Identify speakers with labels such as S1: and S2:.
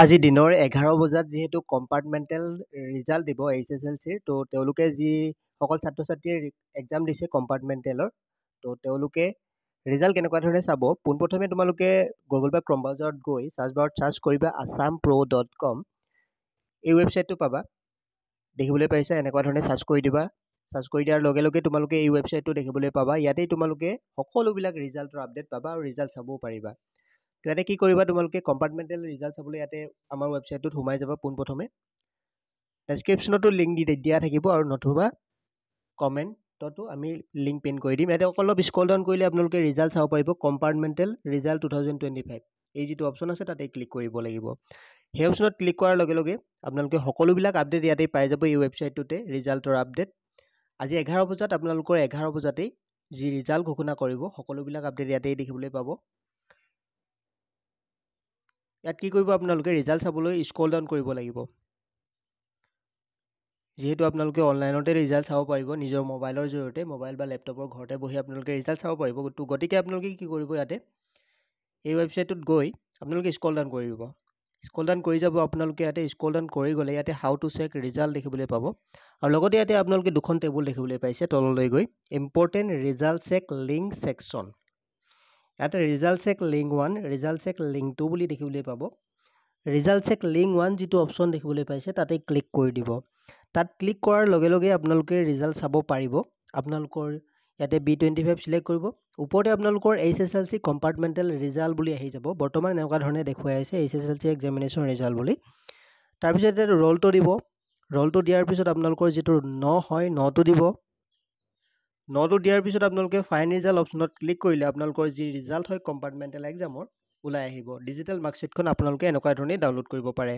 S1: আজি দিনৰ 11 বজাত যিহেতু কম্পাৰ্টমেণ্টেল ৰিজাল্ট দিব HSLCৰ, তো তেওঁলোকে যিসকল ছাত্ৰ ছাত্ৰীয়ে এক্সাম দিছে কম্পাৰ্টমেণ্টেলৰ, তো তেওঁলোকে ৰিজাল্ট কেনেকুৱা ধৰণে চাব। পোনপ্ৰথমে তোমালোকে গুগল বা ক্ৰম ব্ৰাউজাৰত গৈ চাৰ্চ বাৰত চাৰ্চ কৰিবা assampro.com। এই ৱেবছাইটটো পাবা, দেখিবলৈ পাৰিছা। এনেকুৱা ধৰণে চাৰ্চ কৰি দিবা। চাৰ্চ কৰি দিয়াৰ লগে লগে তোমালোকে এই ৱেবছাইটটো দেখিবলৈ পাবা। ইয়াতেই তোমালোকে সকলোবিলাক ৰিজাল্টৰ আপডেট পাবা আৰু ৰিজাল্ট চাবও পাৰিবা। তো ইয়াতে কি কৰিবা, তোমালোকে কম্পাৰ্টমেণ্টেল ৰিজাল্ট চাবলৈ ইয়াতে আমাৰ ৱেবছাইটটোত সোমাই যাবা। পোনপ্ৰথমে ডেছক্ৰিপশ্যনতো লিংক দিয়া থাকিব আৰু নতুবা কমেণ্টতো আমি লিংক পিন কৰি দিম। ইয়াতে অলপ স্ক্ৰল ডাউন কৰিলে আপোনালোকে ৰিজাল্ট চাব পাৰিব। কম্পাৰ্টমেণ্টেল ৰিজাল্ট 2025 এই যিটো অপশ্যন আছে তাতে ক্লিক কৰিব লাগিব। সেই অপশ্যনত ক্লিক কৰাৰ লগে লগে আপোনালোকে সকলোবিলাক আপডেট ইয়াতে পাই যাব। এই ৱেবছাইটটোতে ৰিজাল্টৰ আপডেট আজি 11 বজাত আপোনালোকৰ 11 বজাতেই যি ৰিজাল্ট ঘোষণা কৰিব সকলোবিলাক আপডেট ইয়াতেই দেখিবলৈ পাব। ইয়াত কি কৰিব, আপোনালোকে ৰিজাল্ট চাবলৈ স্ক্ৰল ডাউন কৰিব লাগিব। যিহেতু আপোনালোকে অনলাইনতে ৰিজাল্ট চাব পাৰিব নিজৰ মোবাইলৰ জৰিয়তে, মোবাইল বা লেপটপৰ ঘৰতে বহি আপোনালোকে ৰিজাল্ট চাব পাৰিব। গতিকে আপোনালোকে কি কৰিব, ইয়াতে এই ৱেবছাইটটোত গৈ আপোনালোকে স্ক্ৰল ডাউন কৰি দিব। স্ক্ৰল ডাউন কৰি যাব। আপোনালোকে ইয়াতে স্ক্ৰল ডাউন কৰি গ'লে ইয়াতে হাউ টু চেক ৰিজাল্ট দেখিবলৈ পাব আৰু লগতে ইয়াতে আপোনালোকে দুখন টেবুল দেখিবলৈ পাইছে। তললৈ গৈ important result check link section, ইয়াতে result check link 1, result check link 2 বুলি দেখিবলৈ পাব। ৰিজাল্ট চেক লিংক 1 যিটো অপশ্যন দেখিবলৈ পাইছে তাতে ক্লিক কৰি দিব। তাত ক্লিক কৰাৰ লগে লগে আপোনালোকে ৰিজাল্ট চাব পাৰিব। আপোনালোকৰ ইয়াতে B25 চিলেক্ট কৰিব। ওপৰতে আপোনালোকৰ HSLC কম্পাৰ্টমেণ্টেল ৰিজাল্ট বুলি আহি যাব। বৰ্তমান এনেকুৱা ধৰণে দেখুৱাই আছে HSLC এক্সামিনেশ্যন ৰিজাল্ট বুলি। তাৰপিছত ইয়াতে ৰ'লটো দিব। ৰ'লটো দিয়াৰ পিছত আপোনালোকৰ যিটো 9 হয় 9টো দিব। 9টো দিয়াৰ পিছত আপোনালোকে ফাইন ৰিজাল্ট অপশ্যনত ক্লিক কৰিলে আপোনালোকৰ যি ৰিজাল্ট হয় কম্পাৰ্টমেণ্টেল এক্সামৰ ওলাই আহিব। ডিজিটেল মাৰ্কশ্বিটখন আপোনালোকে এনেকুৱা ধৰণে ডাউনলোড কৰিব পাৰে।